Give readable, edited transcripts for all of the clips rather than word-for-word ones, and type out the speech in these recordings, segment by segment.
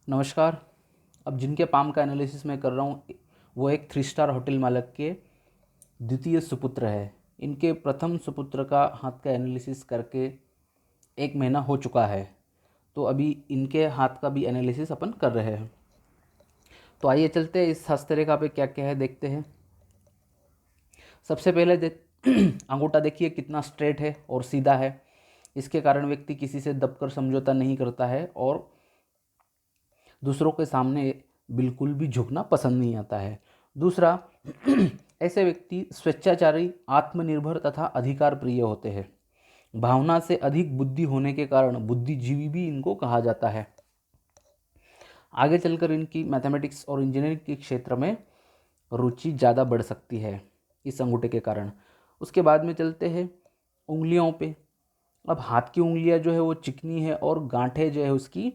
नमस्कार। अब जिनके पाम का एनालिसिस मैं कर रहा हूँ वो एक 3 स्टार होटल मालिक के द्वितीय सुपुत्र है। इनके प्रथम सुपुत्र का हाथ का एनालिसिस करके 1 महीना हो चुका है, तो अभी इनके हाथ का भी एनालिसिस अपन कर रहे हैं। तो आइए चलते हैं इस हस्तरेखा पे क्या क्या है देखते हैं। सबसे पहले अंगूठा देखिए कितना स्ट्रेट है और सीधा है। इसके कारण व्यक्ति किसी से दबकर समझौता नहीं करता है और दूसरों के सामने बिल्कुल भी झुकना पसंद नहीं आता है। दूसरा, ऐसे व्यक्ति स्वेच्छाचारी, आत्मनिर्भर तथा अधिकार प्रिय होते हैं। भावना से अधिक बुद्धि होने के कारण बुद्धिजीवी भी इनको कहा जाता है। आगे चलकर इनकी मैथमेटिक्स और इंजीनियरिंग के क्षेत्र में रुचि ज़्यादा बढ़ सकती है इस अंगूठे के कारण। उसके बाद में चलते हैं उंगलियों पे। अब हाथ की उंगलियां जो है वो चिकनी है और गांठें जो है उसकी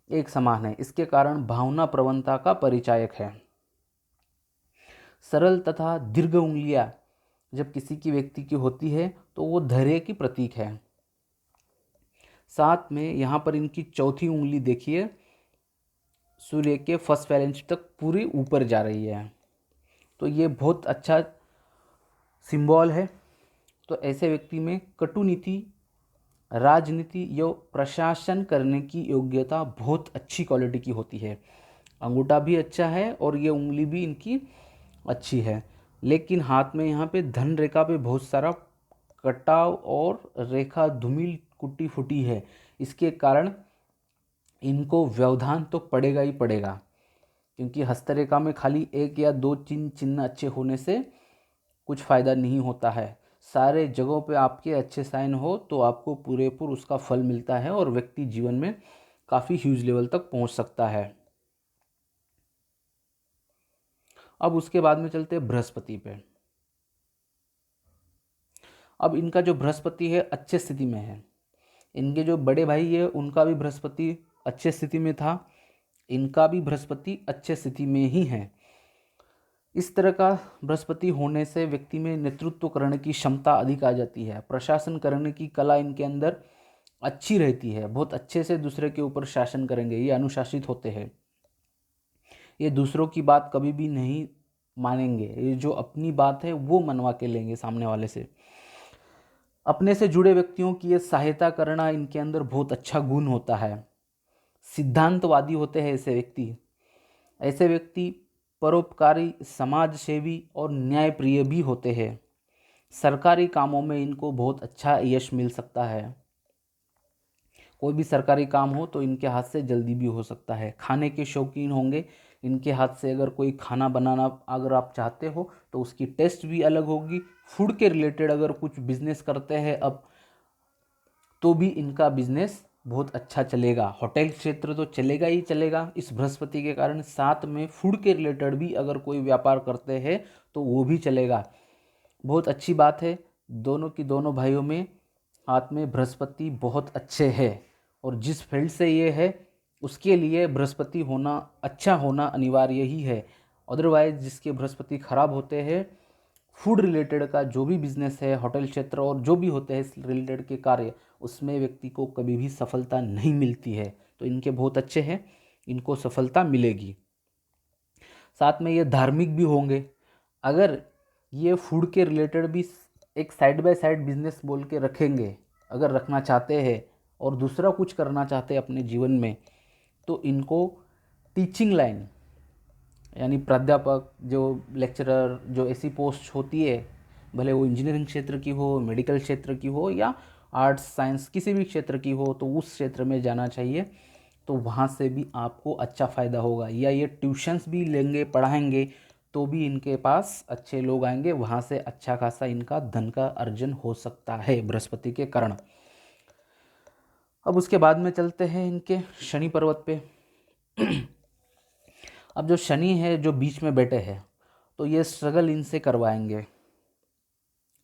एक समान है। इसके कारण भावना प्रवणता का परिचायक है। सरल तथा दीर्घ उंगलियां जब किसी की व्यक्ति की होती है तो वो धैर्य की प्रतीक है। साथ में यहाँ पर इनकी चौथी उंगली देखिए, सूर्य के फर्स्ट फैलेंज तक पूरी ऊपर जा रही है, तो ये बहुत अच्छा सिंबल है। तो ऐसे व्यक्ति में कटुनीति, राजनीति या प्रशासन करने की योग्यता बहुत अच्छी क्वालिटी की होती है। अंगूठा भी अच्छा है और ये उंगली भी इनकी अच्छी है, लेकिन हाथ में यहाँ पे धन रेखा पे बहुत सारा कटाव और रेखा धूमिल कुटी फुटी है। इसके कारण इनको व्यवधान तो पड़ेगा ही पड़ेगा, क्योंकि हस्तरेखा में खाली 1 या 2 चिन्ह अच्छे होने से कुछ फ़ायदा नहीं होता है। सारे जगहों पे आपके अच्छे साइन हो तो आपको पूरेपूर उसका फल मिलता है और व्यक्ति जीवन में काफ़ी ह्यूज लेवल तक पहुंच सकता है। अब उसके बाद में चलते हैं बृहस्पति पे। अब इनका जो बृहस्पति है अच्छे स्थिति में है। इनके जो बड़े भाई है उनका भी बृहस्पति अच्छे स्थिति में था, इनका भी बृहस्पति अच्छे स्थिति में ही है। इस तरह का बृहस्पति होने से व्यक्ति में नेतृत्व करने की क्षमता अधिक आ जाती है। प्रशासन करने की कला इनके अंदर अच्छी रहती है। बहुत अच्छे से दूसरे के ऊपर शासन करेंगे, ये अनुशासित होते हैं। ये दूसरों की बात कभी भी नहीं मानेंगे, ये जो अपनी बात है वो मनवा के लेंगे सामने वाले से। अपने से जुड़े व्यक्तियों की ये सहायता करना इनके अंदर बहुत अच्छा गुण होता है। सिद्धांतवादी होते हैं ऐसे व्यक्ति। ऐसे व्यक्ति परोपकारी, समाजसेवी और न्यायप्रिय भी होते हैं। सरकारी कामों में इनको बहुत अच्छा यश मिल सकता है। कोई भी सरकारी काम हो तो इनके हाथ से जल्दी भी हो सकता है। खाने के शौकीन होंगे, इनके हाथ से अगर कोई खाना बनाना अगर आप चाहते हो तो उसकी टेस्ट भी अलग होगी। फूड के रिलेटेड अगर कुछ बिजनेस करते हैं अब तो भी इनका बिजनेस बहुत अच्छा चलेगा। होटल क्षेत्र तो चलेगा ही चलेगा इस बृहस्पति के कारण। साथ में फूड के रिलेटेड भी अगर कोई व्यापार करते हैं तो वो भी चलेगा। बहुत अच्छी बात है, दोनों की दोनों भाइयों में हाथ में बृहस्पति बहुत अच्छे है और जिस फील्ड से ये है उसके लिए बृहस्पति होना अच्छा होना अनिवार्य ही है। अदरवाइज जिसके बृहस्पति खराब होते हैं, फूड रिलेटेड का जो भी बिजनेस है, होटल क्षेत्र और जो भी होते हैं इस रिलेटेड के कार्य, उसमें व्यक्ति को कभी भी सफलता नहीं मिलती है। तो इनके बहुत अच्छे हैं, इनको सफलता मिलेगी। साथ में ये धार्मिक भी होंगे। अगर ये फूड के रिलेटेड भी एक साइड बाय साइड बिजनेस बोल के रखेंगे, अगर रखना चाहते हैं और दूसरा कुछ करना चाहते हैं अपने जीवन में, तो इनको टीचिंग लाइन यानी प्राध्यापक, जो लेक्चरर, जो ऐसी पोस्ट होती है, भले वो इंजीनियरिंग क्षेत्र की हो, मेडिकल क्षेत्र की हो या आर्ट्स साइंस किसी भी क्षेत्र की हो, तो उस क्षेत्र में जाना चाहिए। तो वहाँ से भी आपको अच्छा फ़ायदा होगा। या ये ट्यूशन्स भी लेंगे, पढ़ाएंगे, तो भी इनके पास अच्छे लोग आएंगे, वहाँ से अच्छा खासा इनका धन का अर्जन हो सकता है बृहस्पति के कारण। अब उसके बाद में चलते हैं इनके शनि पर्वत पे। अब जो शनि है जो बीच में बैठे हैं, तो ये स्ट्रगल इनसे करवाएंगे।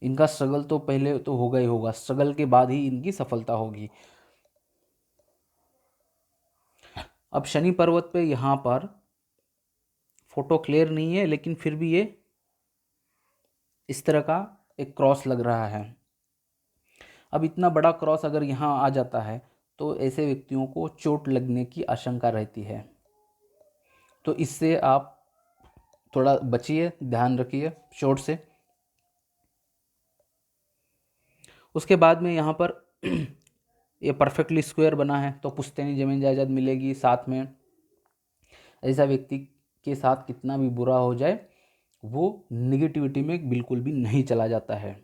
इनका स्ट्रगल तो पहले तो होगा ही होगा, स्ट्रगल के बाद ही इनकी सफलता होगी। अब शनि पर्वत पे यहाँ पर फोटो क्लियर नहीं है, लेकिन फिर भी ये इस तरह का एक क्रॉस लग रहा है। अब इतना बड़ा क्रॉस अगर यहाँ आ जाता है तो ऐसे व्यक्तियों को चोट लगने की आशंका रहती है। तो इससे आप थोड़ा बचिए, ध्यान रखिए शॉर्ट से। उसके बाद में यहाँ पर ये परफेक्टली स्क्वायर बना है तो पुश्तैनी जमीन जायदाद मिलेगी साथ में। ऐसा व्यक्ति के साथ कितना भी बुरा हो जाए वो निगेटिविटी में बिल्कुल भी नहीं चला जाता है।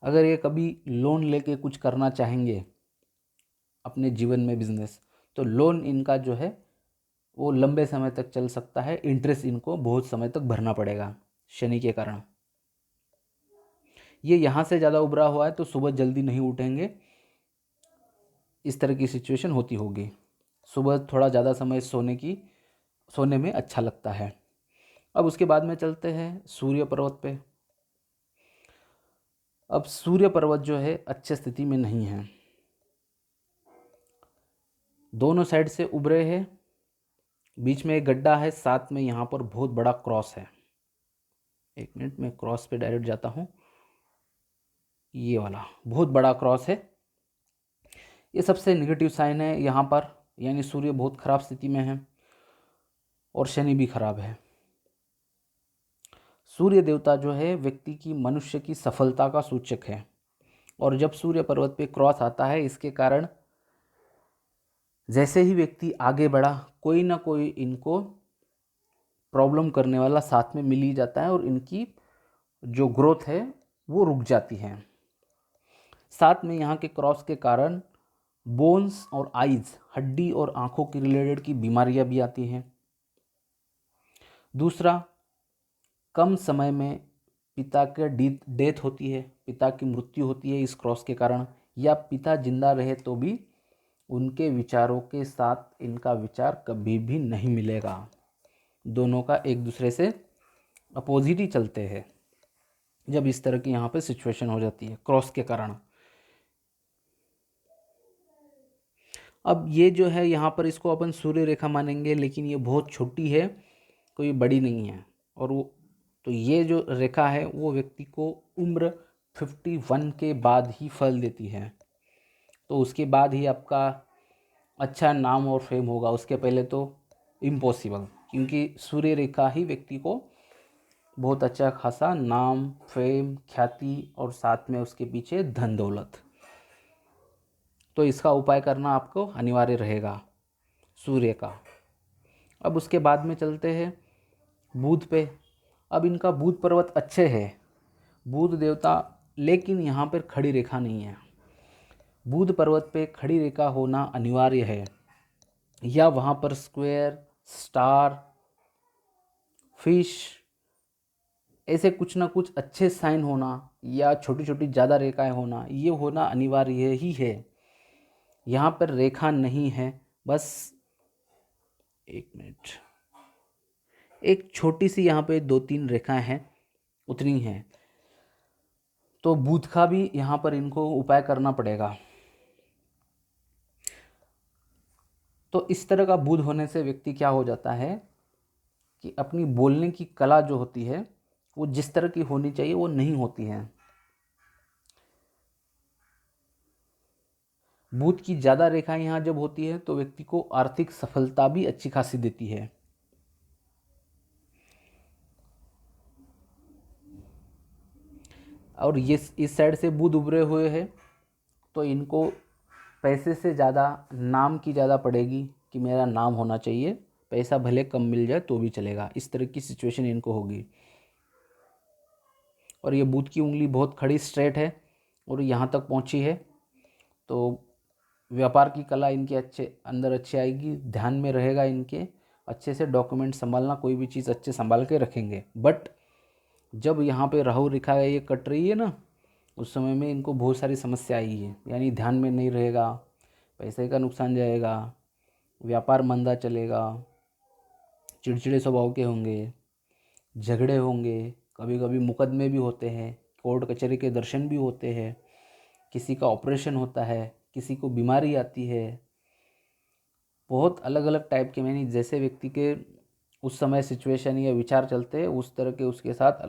अगर ये कभी लोन लेके कुछ करना चाहेंगे अपने जीवन में बिजनेस, तो लोन इनका जो है वो लंबे समय तक चल सकता है, इंटरेस्ट इनको बहुत समय तक भरना पड़ेगा शनि के कारण। ये यहाँ से ज़्यादा उभरा हुआ है तो सुबह जल्दी नहीं उठेंगे, इस तरह की सिचुएशन होती होगी। सुबह थोड़ा ज़्यादा समय सोने में अच्छा लगता है। अब उसके बाद में चलते हैं सूर्य पर्वत पे। अब सूर्य पर्वत जो है अच्छे स्थिति में नहीं है, दोनों साइड से उभरे हैं, बीच में एक गड्ढा है, साथ में यहाँ पर बहुत बड़ा क्रॉस है। एक मिनट में क्रॉस पे डायरेक्ट जाता हूँ। ये वाला बहुत बड़ा क्रॉस है, ये सबसे नेगेटिव साइन है यहाँ पर, यानी सूर्य बहुत खराब स्थिति में है और शनि भी खराब है। सूर्य देवता जो है व्यक्ति की, मनुष्य की सफलता का सूचक है, और जब सूर्य पर्वत पे क्रॉस आता है इसके कारण जैसे ही व्यक्ति आगे बढ़ा कोई ना कोई इनको प्रॉब्लम करने वाला साथ में मिल ही जाता है और इनकी जो ग्रोथ है वो रुक जाती है। साथ में यहाँ के क्रॉस के कारण बोन्स और आइज, हड्डी और आंखों की रिलेटेड की बीमारियां भी आती हैं। दूसरा, कम समय में पिता के डेथ होती है, पिता की मृत्यु होती है इस क्रॉस के कारण, या पिता जिंदा रहे तो भी उनके विचारों के साथ इनका विचार कभी भी नहीं मिलेगा। दोनों का एक दूसरे से अपोजिट ही चलते हैं जब इस तरह की यहाँ पे सिचुएशन हो जाती है क्रॉस के कारण। अब ये जो है यहाँ पर इसको अपन सूर्य रेखा मानेंगे, लेकिन ये बहुत छोटी है, कोई बड़ी नहीं है। और वो तो ये जो रेखा है वो व्यक्ति को उम्र 51 के बाद ही फल देती है, तो उसके बाद ही आपका अच्छा नाम और फेम होगा, उसके पहले तो इम्पॉसिबल, क्योंकि सूर्य रेखा ही व्यक्ति को बहुत अच्छा खासा नाम, फेम, ख्याति और साथ में उसके पीछे धन दौलत, तो इसका उपाय करना आपको अनिवार्य रहेगा सूर्य का। अब उसके बाद में चलते हैं बुध पे। अब इनका बुध पर्वत अच्छे है, बुध देवता, लेकिन यहाँ पर खड़ी रेखा नहीं है। बुध पर्वत पे खड़ी रेखा होना अनिवार्य है, या वहाँ पर स्क्वायर, स्टार, फिश, ऐसे कुछ ना कुछ अच्छे साइन होना, या छोटी छोटी ज़्यादा रेखाएं होना, ये होना अनिवार्य ही है। यहाँ पर रेखा नहीं है, बस एक मिनट, एक छोटी सी यहाँ पे 2-3 रेखाएं हैं, उतनी हैं, तो बुध का भी यहाँ पर इनको उपाय करना पड़ेगा। तो इस तरह का बुध होने से व्यक्ति क्या हो जाता है कि अपनी बोलने की कला जो होती है वो जिस तरह की होनी चाहिए वो नहीं होती है। बुध की ज़्यादा रेखाएं यहाँ जब होती है तो व्यक्ति को आर्थिक सफलता भी अच्छी खासी देती है। और ये इस साइड से बुध उभरे हुए हैं तो इनको पैसे से ज़्यादा नाम की ज़्यादा पड़ेगी कि मेरा नाम होना चाहिए, पैसा भले कम मिल जाए तो भी चलेगा, इस तरह की सिचुएशन इनको होगी। और ये बुध की उंगली बहुत खड़ी स्ट्रेट है और यहाँ तक पहुँची है, तो व्यापार की कला इनके अच्छे आएगी, ध्यान में रहेगा इनके, अच्छे से डॉक्यूमेंट संभालना, कोई भी चीज़ अच्छे संभाल के रखेंगे। बट जब यहाँ पे राहु रेखा ये कट रही है ना, उस समय में इनको बहुत सारी समस्या आई है, यानी ध्यान में नहीं रहेगा, पैसे का नुकसान जाएगा, व्यापार मंदा चलेगा, चिड़चिड़े स्वभाव के होंगे, झगड़े होंगे, कभी कभी मुकदमे भी होते हैं, कोर्ट कचहरी के दर्शन भी होते हैं, किसी का ऑपरेशन होता है, किसी को बीमारी आती है, बहुत अलग अलग टाइप के, यानी जैसे व्यक्ति के उस समय सिचुएशन या विचार चलते हैं उस तरह के उसके साथ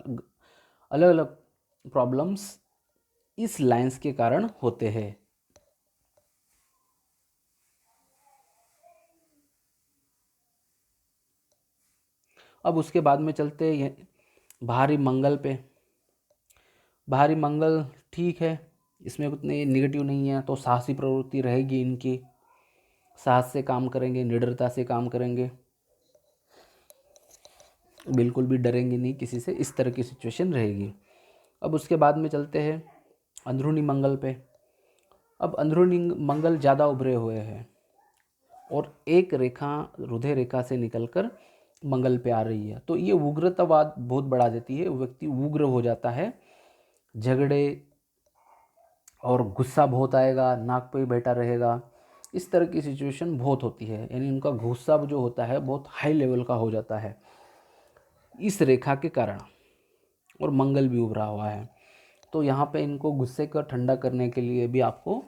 अलग अलग प्रॉब्लम्स इस लाइंस के कारण होते हैं। अब उसके बाद में चलते हैं बाहरी मंगल पे। बाहरी मंगल ठीक है, इसमें उतने नेगेटिव नहीं है, तो साहसी प्रवृत्ति रहेगी इनकी, साहस से काम करेंगे, निडरता से काम करेंगे, बिल्कुल भी डरेंगे नहीं किसी से, इस तरह की सिचुएशन रहेगी। अब उसके बाद में चलते हैं अंदरूनी मंगल पे। अब अंदरूनी मंगल ज़्यादा उभरे हुए हैं और एक रेखा हृदय रेखा से निकलकर मंगल पे आ रही है, तो ये उग्रतावाद बहुत बढ़ा देती है, व्यक्ति उग्र हो जाता है, झगड़े और गुस्सा बहुत आएगा, नाक पे ही बैठा रहेगा, इस तरह की सिचुएशन बहुत होती है, यानी उनका गुस्सा जो होता है बहुत हाई लेवल का हो जाता है इस रेखा के कारण, और मंगल भी उभरा हुआ है। तो यहाँ पे इनको गुस्से का ठंडा करने के लिए भी आपको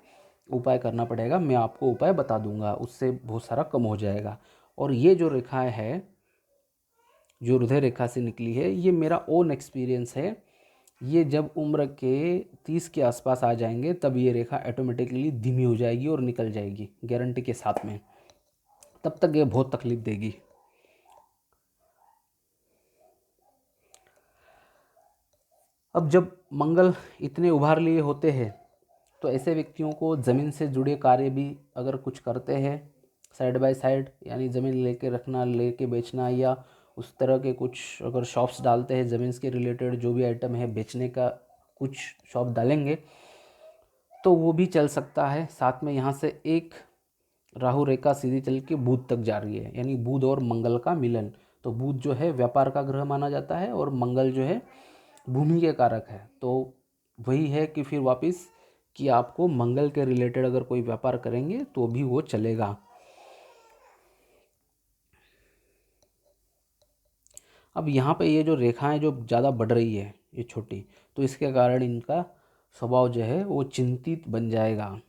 उपाय करना पड़ेगा, मैं आपको उपाय बता दूंगा, उससे बहुत सारा कम हो जाएगा। और ये जो रेखाएं है, जो हृदय रेखा से निकली है, ये मेरा ओन एक्सपीरियंस है, ये जब उम्र के 30 के आसपास आ जाएंगे तब ये रेखा ऑटोमेटिकली धीमी हो जाएगी और निकल जाएगी गारंटी के साथ में, तब तक ये बहुत तकलीफ देगी। अब जब मंगल इतने उभार लिए होते हैं तो ऐसे व्यक्तियों को ज़मीन से जुड़े कार्य भी अगर कुछ करते हैं साइड बाय साइड, यानी ज़मीन लेके रखना, लेके बेचना, या उस तरह के कुछ अगर शॉप्स डालते हैं ज़मीन के रिलेटेड जो भी आइटम है बेचने का, कुछ शॉप डालेंगे तो वो भी चल सकता है। साथ में यहाँ से एक राहु रेखा सीधी चल के बुध तक जा रही है, यानी बुध और मंगल का मिलन। तो बुध जो है व्यापार का ग्रह माना जाता है और मंगल जो है भूमि के कारक है। तो वही है कि फिर वापस कि आपको मंगल के रिलेटेड अगर कोई व्यापार करेंगे तो भी वो चलेगा। अब यहाँ पे ये जो रेखाएं जो ज़्यादा बढ़ रही है ये छोटी, तो इसके कारण इनका स्वभाव जो है वो चिंतित बन जाएगा,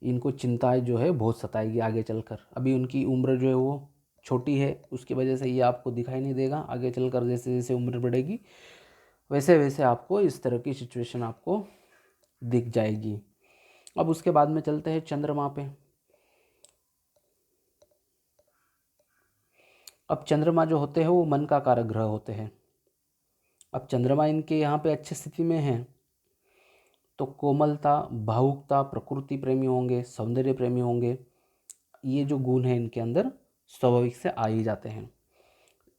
इनको चिंताएं जो है बहुत सताएगी आगे चलकर। अभी उनकी उम्र जो है वो छोटी है, उसकी वजह से ये आपको दिखाई नहीं देगा, आगे चलकर जैसे जैसे उम्र बढ़ेगी वैसे वैसे आपको इस तरह की सिचुएशन आपको दिख जाएगी। अब उसके बाद में चलते हैं चंद्रमा पे। अब चंद्रमा जो होते हैं वो मन का कारक ग्रह होते हैं। अब चंद्रमा इनके यहाँ पे अच्छी स्थिति में है तो कोमलता, भावुकता, प्रकृति प्रेमी होंगे, सौंदर्य प्रेमी होंगे, ये जो गुण है इनके अंदर स्वाभाविक से आ ही जाते हैं।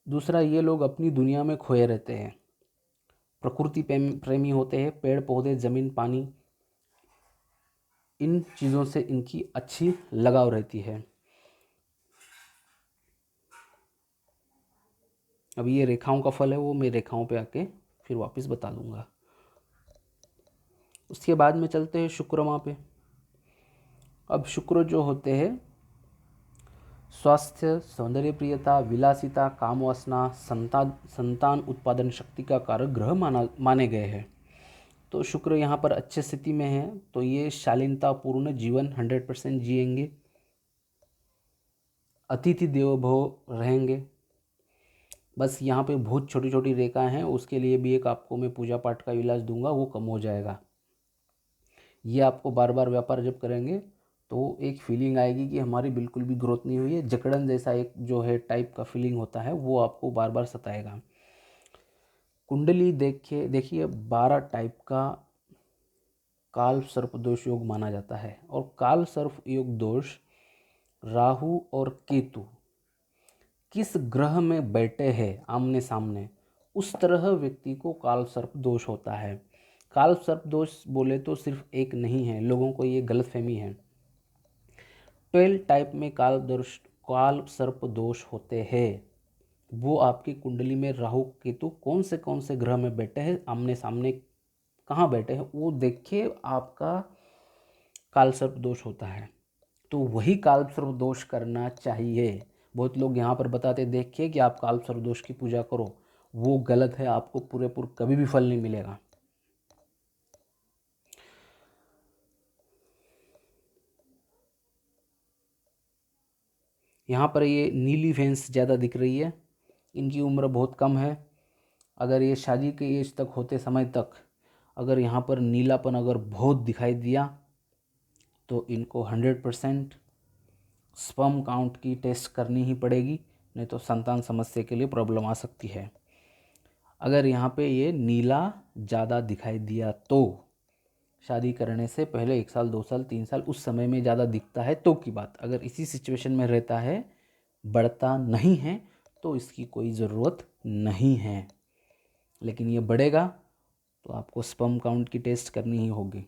दूसरा, ये लोग अपनी दुनिया में खोए रहते हैं, प्रकृति प्रेमी होते हैं, पेड़ पौधे, ज़मीन, पानी, इन चीज़ों से इनकी अच्छी लगाव रहती है। अब ये रेखाओं का फल है, वो मैं रेखाओं पे आके फिर वापस बता दूंगा। उसके बाद में चलते हैं शुक्रमा पे। अब शुक्र जो होते हैं स्वास्थ्य, सौंदर्य प्रियता, विलासिता, काम वासना, संतान उत्पादन शक्ति का कारक ग्रह माने गए हैं। तो शुक्र यहाँ पर अच्छे स्थिति में है तो ये शालीनतापूर्ण जीवन 100% जिएंगे, अतिथि देवो भव रहेंगे। बस यहाँ पे बहुत छोटी छोटी रेखाएं हैं, उसके लिए भी एक आपको मैं पूजा पाठ का इलाज दूंगा, वो कम हो जाएगा। ये आपको बार बार व्यापार जब करेंगे तो एक फीलिंग आएगी कि हमारी बिल्कुल भी ग्रोथ नहीं हुई है, जकड़न जैसा एक जो है टाइप का फीलिंग होता है वो आपको बार बार सताएगा। कुंडली देखिए 12 टाइप का काल सर्प दोष योग माना जाता है, और काल सर्प योग दोष राहु और केतु किस ग्रह में बैठे हैं आमने सामने, उस तरह व्यक्ति को काल सर्प दोष होता है। काल सर्प दोष बोले तो सिर्फ एक नहीं है, लोगों को ये गलतफहमी है। 12 टाइप में काल सर्प दोष होते हैं। वो आपकी कुंडली में राहु केतु कौन से ग्रह में बैठे हैं, आमने सामने कहाँ बैठे हैं, वो देख के आपका काल सर्प दोष होता है। तो वही काल सर्प दोष करना चाहिए। बहुत लोग यहाँ पर बताते देखिए कि आप काल सर्प दोष की पूजा करो, वो गलत है, आपको पूरेपूर कभी भी फल नहीं मिलेगा। यहाँ पर ये नीली भैंस ज़्यादा दिख रही है, इनकी उम्र बहुत कम है। अगर ये शादी के एज तक होते समय तक अगर यहाँ पर नीलापन अगर बहुत दिखाई दिया तो इनको 100% स्पर्म काउंट की टेस्ट करनी ही पड़ेगी, नहीं तो संतान समस्या के लिए प्रॉब्लम आ सकती है। अगर यहाँ पे ये नीला ज़्यादा दिखाई दिया तो शादी करने से पहले 1 साल 2 साल 3 साल उस समय में ज़्यादा दिखता है तो की बात। अगर इसी सिचुएशन में रहता है, बढ़ता नहीं है, तो इसकी कोई ज़रूरत नहीं है। लेकिन ये बढ़ेगा तो आपको स्पर्म काउंट की टेस्ट करनी ही होगी।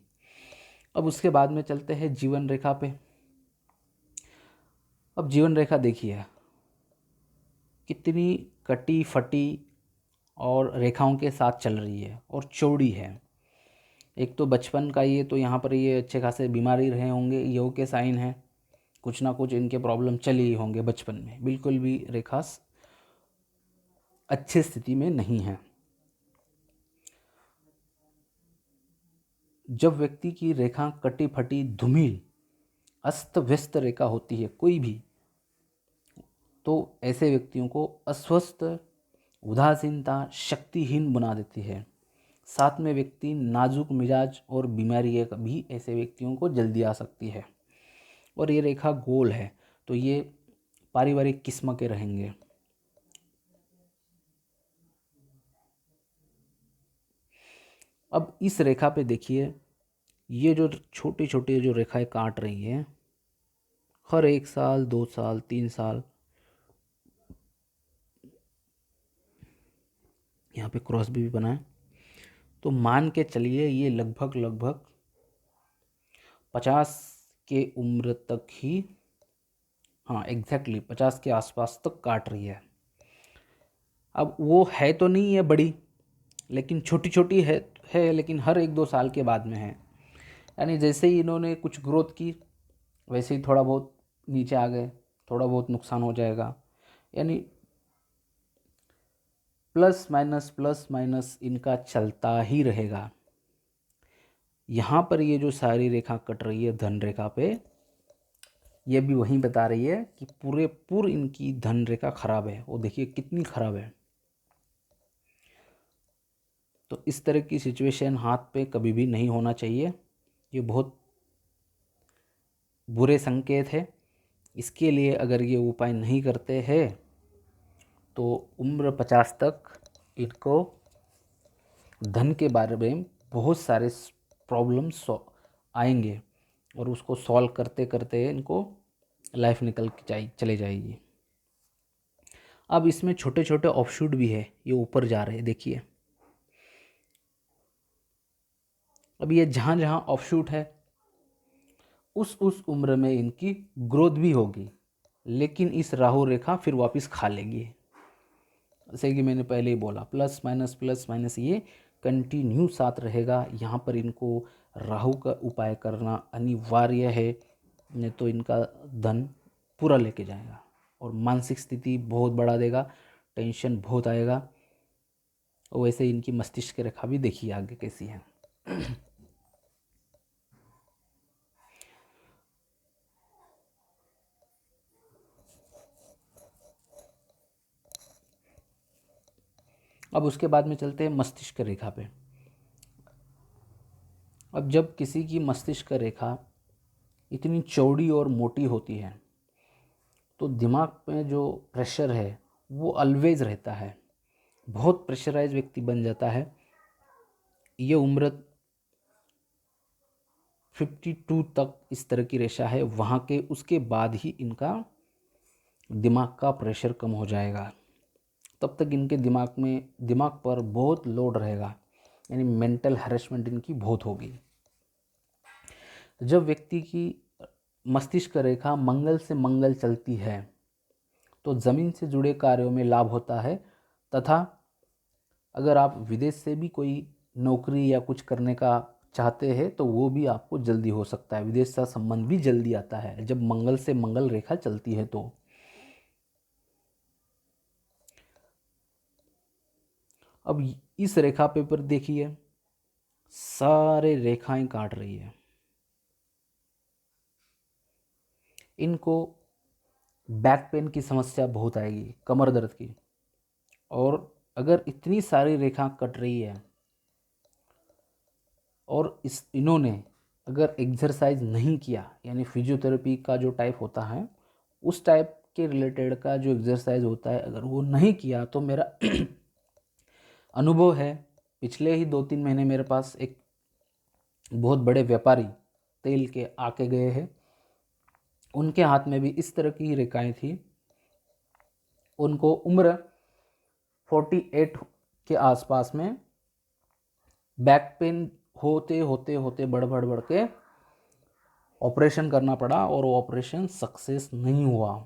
अब उसके बाद में चलते हैं जीवन रेखा पे। अब जीवन रेखा देखिए कितनी कटी फटी और रेखाओं के साथ चल रही है और चौड़ी है। एक तो बचपन का ये तो यहाँ पर ये अच्छे खासे बीमारी रहे होंगे, योग के साइन हैं, कुछ ना कुछ इनके प्रॉब्लम चले ही होंगे बचपन में। बिल्कुल भी रेखा अच्छी स्थिति में नहीं है। जब व्यक्ति की रेखा कटी फटी धूमिल अस्त व्यस्त रेखा होती है कोई भी, तो ऐसे व्यक्तियों को अस्वस्थ, उदासीनता, शक्तिहीन बना देती है। साथ में व्यक्ति नाजुक मिजाज और बीमारी भी ऐसे व्यक्तियों को जल्दी आ सकती है। और ये रेखा गोल है तो ये पारिवारिक किस्म के रहेंगे। अब इस रेखा पे देखिए ये जो छोटी छोटी जो रेखाएं काट रही हैं, हर 1 साल 2 साल 3 साल यहाँ पे क्रॉस भी बना है, तो मान के चलिए ये लगभग लगभग 50 के उम्र तक ही, हाँ एग्जैक्टली 50 के आसपास तक काट रही है। अब वो है तो नहीं है बड़ी, लेकिन छोटी छोटी है लेकिन हर 1-2 साल के बाद में है। यानी जैसे ही इन्होंने कुछ ग्रोथ की वैसे ही थोड़ा बहुत नीचे आ गए, थोड़ा बहुत नुकसान हो जाएगा। यानी प्लस माइनस इनका चलता ही रहेगा। यहाँ पर ये जो सारी रेखा कट रही है धन रेखा पे, ये भी वहीं बता रही है कि पूरे इनकी धन रेखा खराब है। वो देखिए कितनी खराब है। तो इस तरह की सिचुएशन हाथ पे कभी भी नहीं होना चाहिए। ये बहुत बुरे संकेत है। इसके लिए अगर ये उपाय नहीं करते हैं तो उम्र 50 तक इनको धन के बारे में बहुत सारे प्रॉब्लम्स आएंगे और उसको सॉल्व करते करते इनको लाइफ निकल चले जाएगी। अब इसमें छोटे छोटे ऑफशूट भी है, ये ऊपर जा रहे हैं देखिए। अब ये जहाँ जहाँ ऑफशूट है उस उम्र में इनकी ग्रोथ भी होगी, लेकिन इस राहु रेखा फिर वापस खा लेगी। जैसे कि मैंने पहले ही बोला प्लस माइनस ये कंटिन्यू साथ रहेगा। यहाँ पर इनको राहु का उपाय करना अनिवार्य है, नहीं तो इनका धन पूरा लेके जाएगा और मानसिक स्थिति बहुत बढ़ा देगा, टेंशन बहुत आएगा। और वैसे इनकी मस्तिष्क रेखा भी देखिए आगे कैसी है। अब उसके बाद में चलते हैं मस्तिष्क रेखा पे। अब जब किसी की मस्तिष्क रेखा इतनी चौड़ी और मोटी होती है तो दिमाग में जो प्रेशर है वो ऑलवेज रहता है, बहुत प्रेशराइज व्यक्ति बन जाता है। ये उम्र 52 तक इस तरह की रेशा है, वहाँ के उसके बाद ही इनका दिमाग का प्रेशर कम हो जाएगा। तब तक इनके दिमाग पर बहुत लोड रहेगा, यानी मेंटल हैरेसमेंट इनकी बहुत होगी। जब व्यक्ति की मस्तिष्क रेखा मंगल से मंगल चलती है तो ज़मीन से जुड़े कार्यों में लाभ होता है, तथा अगर आप विदेश से भी कोई नौकरी या कुछ करने का चाहते हैं तो वो भी आपको जल्दी हो सकता है। विदेश का संबंध भी जल्दी आता है जब मंगल से मंगल रेखा चलती है तो। अब इस रेखा पे पर देखिए सारे रेखाएं काट रही है। इनको बैक पेन की समस्या बहुत आएगी, कमर दर्द की। और अगर इतनी सारी रेखा कट रही है और इन्होंने अगर एक्सरसाइज नहीं किया, यानी फिजियोथेरेपी का जो टाइप होता है उस टाइप के रिलेटेड का जो एक्सरसाइज होता है, अगर वो नहीं किया तो मेरा अनुभव है, पिछले ही 2-3 महीने मेरे पास एक बहुत बड़े व्यापारी तेल के आके गए हैं, उनके हाथ में भी इस तरह की रेखाएं थी। उनको उम्र 48 के आसपास में बैक पेन होते होते होते बढ़ के ऑपरेशन करना पड़ा और वो ऑपरेशन सक्सेस नहीं हुआ।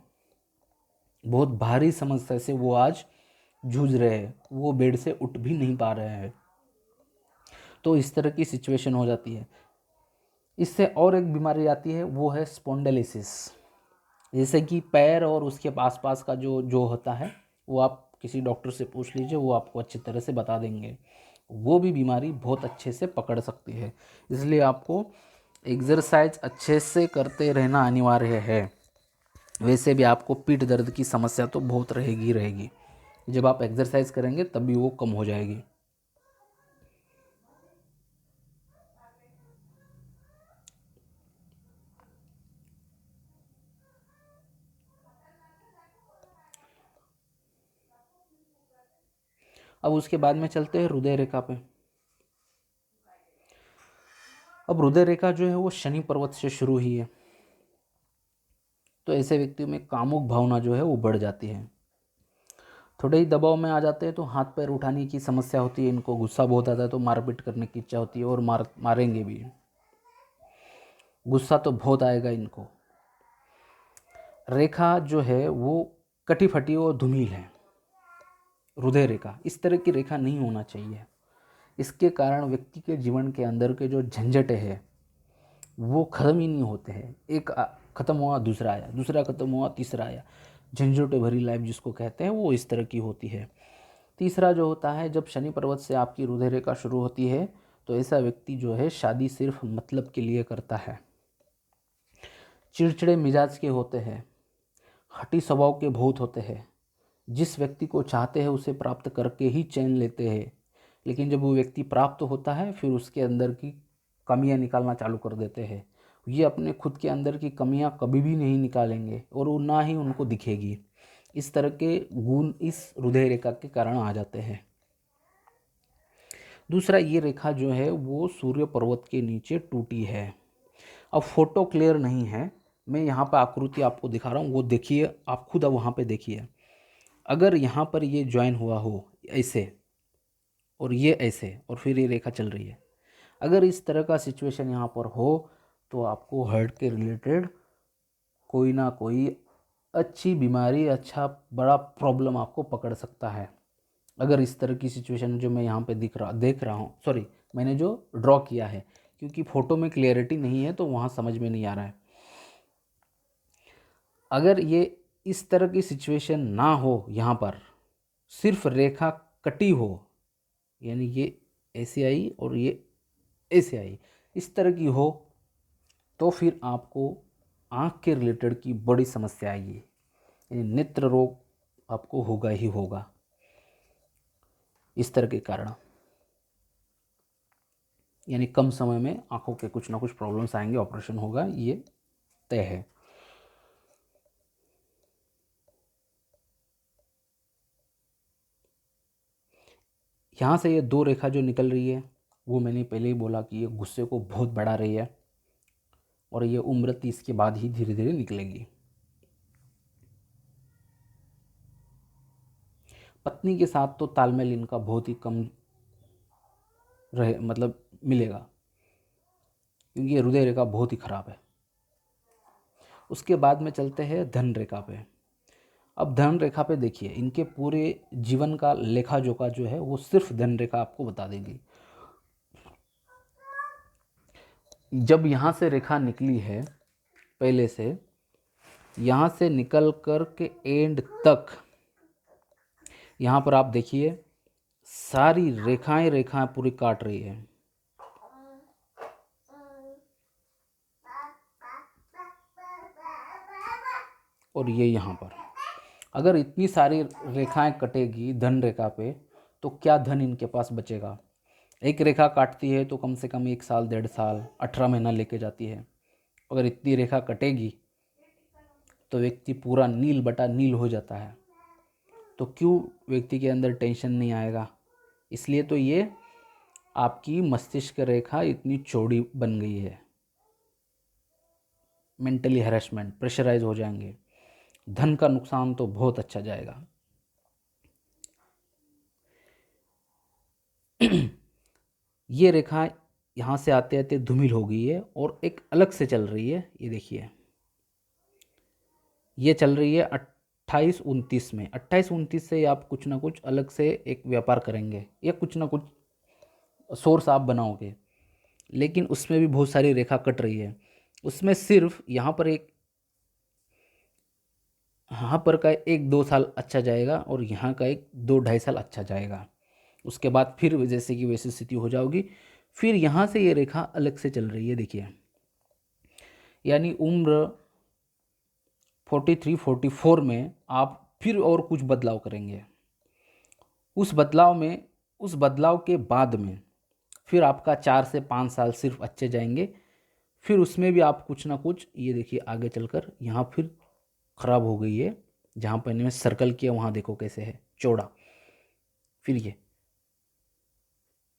बहुत भारी समस्या से वो आज जूझ रहे हैं, वो बेड से उठ भी नहीं पा रहे हैं। तो इस तरह की सिचुएशन हो जाती है। इससे और एक बीमारी आती है, वो है स्पॉन्डिलोसिस। जैसे कि पैर और उसके आसपास का जो जो होता है, वो आप किसी डॉक्टर से पूछ लीजिए, वो आपको अच्छी तरह से बता देंगे। वो भी बीमारी बहुत अच्छे से पकड़ सकती है। इसलिए आपको एक्सरसाइज अच्छे से करते रहना अनिवार्य है। वैसे भी आपको पीठ दर्द की समस्या तो बहुत रहेगी। जब आप एक्सरसाइज करेंगे तब भी वो कम हो जाएगी। अब उसके बाद में चलते हैं हृदय रेखा पे। अब हृदय रेखा जो है वो शनि पर्वत से शुरू हुई है। तो ऐसे व्यक्तियों में कामुक भावना जो है वो बढ़ जाती है। थोड़े ही दबाव में आ जाते हैं तो हाथ पैर उठाने की समस्या होती है, इनको गुस्सा बहुत आता है तो मारपीट करने की इच्छा होती है और मारेंगे भी। गुस्सा तो बहुत आएगा इनको। रेखा जो है वो कटी फटी और धूमिल है। हृदय रेखा इस तरह की रेखा नहीं होना चाहिए। इसके कारण व्यक्ति के जीवन के अंदर के जो झंझटें हैं वो ख़त्म ही नहीं होते हैं। एक ख़त्म हुआ दूसरा आया, दूसरा ख़त्म हुआ तीसरा आया। झंझटें भरी लाइफ जिसको कहते हैं वो इस तरह की होती है। तीसरा जो होता है, जब शनि पर्वत से आपकी हृदय रेखा शुरू होती है तो ऐसा व्यक्ति जो है शादी सिर्फ मतलब के लिए करता है। चिड़चिड़े मिजाज के होते हैं, हठी स्वभाव के बहुत होते हैं। जिस व्यक्ति को चाहते हैं उसे प्राप्त करके ही चैन लेते हैं, लेकिन जब वो व्यक्ति प्राप्त होता है फिर उसके अंदर की कमियां निकालना चालू कर देते हैं। ये अपने खुद के अंदर की कमियां कभी भी नहीं निकालेंगे और वो ना ही उनको दिखेगी। इस तरह के गुण इस हृदय रेखा के कारण आ जाते हैं। दूसरा, ये रेखा जो है वो सूर्य पर्वत के नीचे टूटी है। अब फोटो क्लियर नहीं है, मैं यहाँ पर आकृति आपको दिखा रहा हूँ, वो देखिए, आप खुद अब वहाँ पे देखिए। अगर यहाँ पर ये ज्वाइन हुआ हो ऐसे और ये ऐसे और फिर ये रेखा चल रही है, अगर इस तरह का सिचुएशन यहाँ पर हो तो आपको हार्ट के रिलेटेड कोई ना कोई अच्छी बीमारी, अच्छा बड़ा प्रॉब्लम आपको पकड़ सकता है। अगर इस तरह की सिचुएशन जो मैं यहाँ पे देख रहा हूँ, सॉरी मैंने जो ड्रॉ किया है, क्योंकि फ़ोटो में क्लियरिटी नहीं है तो वहाँ समझ में नहीं आ रहा है। अगर ये इस तरह की सिचुएशन ना हो, यहाँ पर सिर्फ रेखा कटी हो, यानी ये ऐसे आई और ये ऐसे आई, इस तरह की हो, तो फिर आपको आँख के रिलेटेड की बड़ी समस्या आएगी, यानी नेत्र रोग आपको होगा ही होगा इस तरह के कारण। यानी कम समय में आँखों के कुछ ना कुछ प्रॉब्लम्स आएंगे, ऑपरेशन होगा, ये तय है। यहाँ से ये दो रेखा जो निकल रही है वो मैंने पहले ही बोला कि ये गुस्से को बहुत बढ़ा रही है और ये उम्र 30 के बाद ही धीरे धीरे निकलेगी। पत्नी के साथ तो तालमेल इनका बहुत ही कम रहे, मतलब मिलेगा, क्योंकि ये हृदय रेखा बहुत ही खराब है। उसके बाद में चलते हैं धन रेखा पे। अब धन रेखा पे देखिए, इनके पूरे जीवन का लेखा जोखा जो है वो सिर्फ धन रेखा आपको बता देगी। जब यहाँ से रेखा निकली है पहले से, यहाँ से निकल कर के एंड तक, यहाँ पर आप देखिए सारी रेखाएं रेखाएं पूरी काट रही है। और ये यहाँ पर अगर इतनी सारी रेखाएं कटेगी धन रेखा पे तो क्या धन इनके पास बचेगा। एक रेखा काटती है तो कम से कम 1 साल 1.5 साल 18 महीना लेके जाती है। अगर इतनी रेखा कटेगी तो व्यक्ति पूरा नील बटा नील हो जाता है। तो क्यों व्यक्ति के अंदर टेंशन नहीं आएगा? इसलिए तो ये आपकी मस्तिष्क रेखा इतनी चौड़ी बन गई है। मेंटली हैरेसमेंट, प्रेशराइज हो जाएंगे। धन का नुकसान तो बहुत अच्छा जाएगा। ये रेखा यहाँ से आते आते धूमिल हो गई है और एक अलग से चल रही है। ये देखिए, ये चल रही है 28-29 में। 28-29 से आप कुछ ना कुछ अलग से एक व्यापार करेंगे या कुछ ना कुछ सोर्स आप बनाओगे, लेकिन उसमें भी बहुत सारी रेखा कट रही है। उसमें सिर्फ यहाँ पर यहाँ पर का 1-2 साल अच्छा जाएगा और यहाँ का 1-2-2.5 साल अच्छा जाएगा। उसके बाद फिर जैसे कि वैसी स्थिति हो जाओगी। फिर यहाँ से ये रेखा अलग से चल रही है, देखिए, यानी उम्र 43-44 में आप फिर और कुछ बदलाव करेंगे। उस बदलाव के बाद में फिर आपका 4 से 5 साल सिर्फ अच्छे जाएंगे। फिर उसमें भी आप कुछ ना कुछ, ये देखिए आगे चलकर यहाँ फिर ख़राब हो गई है। जहाँ पर मैंने सर्कल किया वहाँ देखो कैसे है चौड़ा।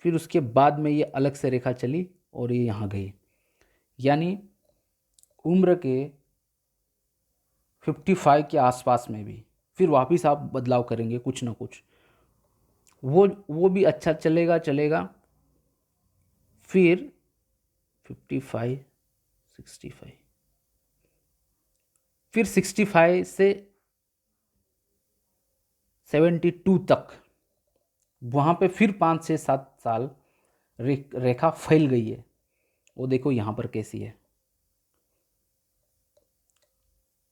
फिर उसके बाद में ये अलग से रेखा चली और ये यहाँ गई। यानी उम्र के 55 के आसपास में भी फिर वापस आप बदलाव करेंगे कुछ ना कुछ। वो भी अच्छा चलेगा। फिर 55, 65, फिर 65 से 72 तक वहाँ पे फिर 5 से 7 साल रेखा फैल गई है। वो देखो यहाँ पर कैसी है,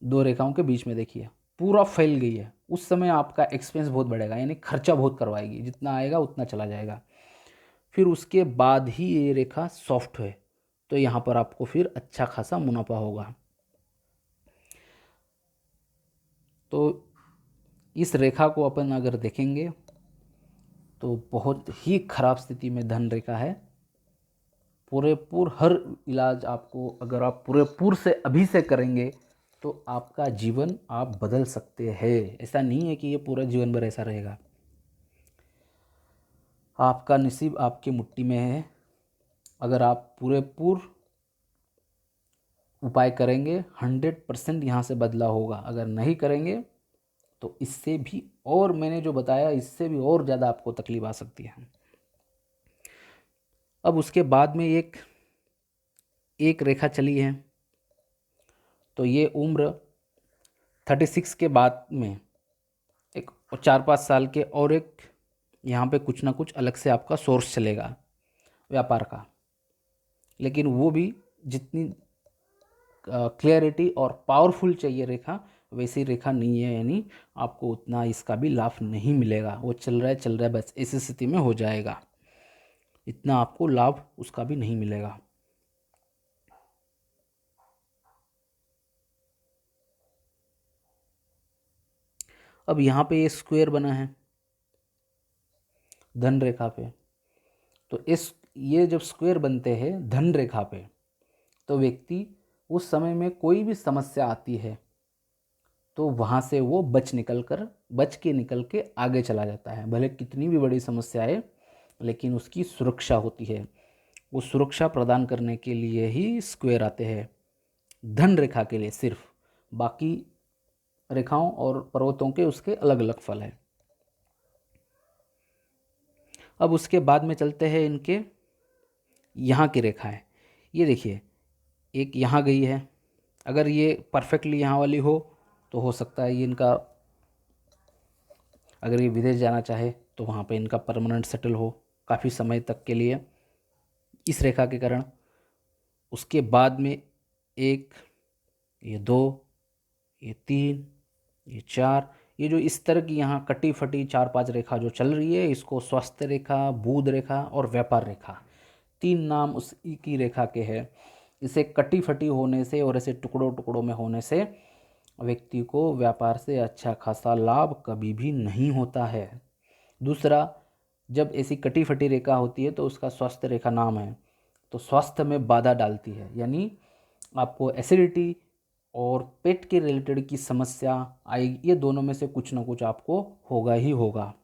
2 रेखाओं के बीच में देखिए पूरा फैल गई है। उस समय आपका एक्सपेंस बहुत बढ़ेगा, यानी खर्चा बहुत करवाएगी, जितना आएगा उतना चला जाएगा। फिर उसके बाद ही ये रेखा सॉफ्ट है, तो यहाँ पर आपको फिर अच्छा खासा मुनाफा होगा। तो इस रेखा को अपन अगर देखेंगे तो बहुत ही खराब स्थिति में धन रेखा है। पूरेपूर हर इलाज आपको अगर आप पूरेपूर से अभी से करेंगे तो आपका जीवन आप बदल सकते हैं। ऐसा नहीं है कि ये पूरा जीवन भर ऐसा रहेगा। आपका नसीब आपकी मुट्ठी में है। अगर आप पूरेपूर उपाय करेंगे 100% यहाँ से बदलाव होगा। अगर नहीं करेंगे तो इससे भी, और मैंने जो बताया इससे भी और ज़्यादा आपको तकलीफ आ सकती है। अब उसके बाद में एक रेखा चली है, तो ये उम्र 36 के बाद में एक 4-5 साल के और एक यहाँ पे कुछ ना कुछ अलग से आपका सोर्स चलेगा व्यापार का। लेकिन वो भी जितनी क्लियरिटी और पावरफुल चाहिए रेखा, वैसी रेखा नहीं है, यानी आपको उतना इसका भी लाभ नहीं मिलेगा। वो चल रहा है बस इस स्थिति में हो जाएगा, इतना आपको लाभ उसका भी नहीं मिलेगा। अब यहाँ पे ये स्क्वायर बना है धन रेखा पे, तो ये जब स्क्वायर बनते हैं धन रेखा पे, तो व्यक्ति उस समय में कोई भी समस्या आती है तो वहाँ से वो बच के निकल के आगे चला जाता है। भले कितनी भी बड़ी समस्या आए, लेकिन उसकी सुरक्षा होती है। वो सुरक्षा प्रदान करने के लिए ही स्क्वायर आते हैं धन रेखा के लिए सिर्फ। बाकी रेखाओं और पर्वतों के उसके अलग अलग फल हैं। अब उसके बाद में चलते हैं इनके यहाँ की रेखाएं। ये देखिए, एक यहाँ गई है। अगर ये परफेक्टली यहाँ वाली हो तो हो सकता है ये इनका, अगर ये विदेश जाना चाहे तो वहाँ पे इनका परमानेंट सेटल हो काफ़ी समय तक के लिए इस रेखा के कारण। उसके बाद में एक, ये 2, ये 3, ये 4, ये जो इस तरह की यहाँ कटी फटी 4-5 रेखा जो चल रही है, इसको स्वास्थ्य रेखा, बुध रेखा और व्यापार रेखा, 3 नाम उस की रेखा के हैं। इसे कटी फटी होने से और ऐसे टुकड़ों टुकड़ों में होने से व्यक्ति को व्यापार से अच्छा खासा लाभ कभी भी नहीं होता है। दूसरा, जब ऐसी कटी फटी रेखा होती है तो उसका स्वास्थ्य रेखा नाम है, तो स्वास्थ्य में बाधा डालती है, यानी आपको एसिडिटी और पेट के रिलेटेड की समस्या आएगी, ये दोनों में से कुछ ना कुछ आपको होगा ही होगा।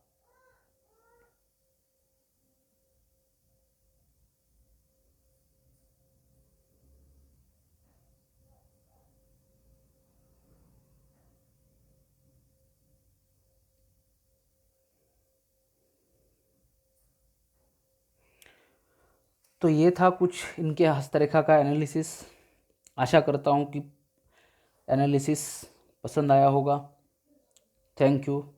तो ये था कुछ इनके हस्तरेखा का एनालिसिस। आशा करता हूँ कि एनालिसिस पसंद आया होगा। Thank you.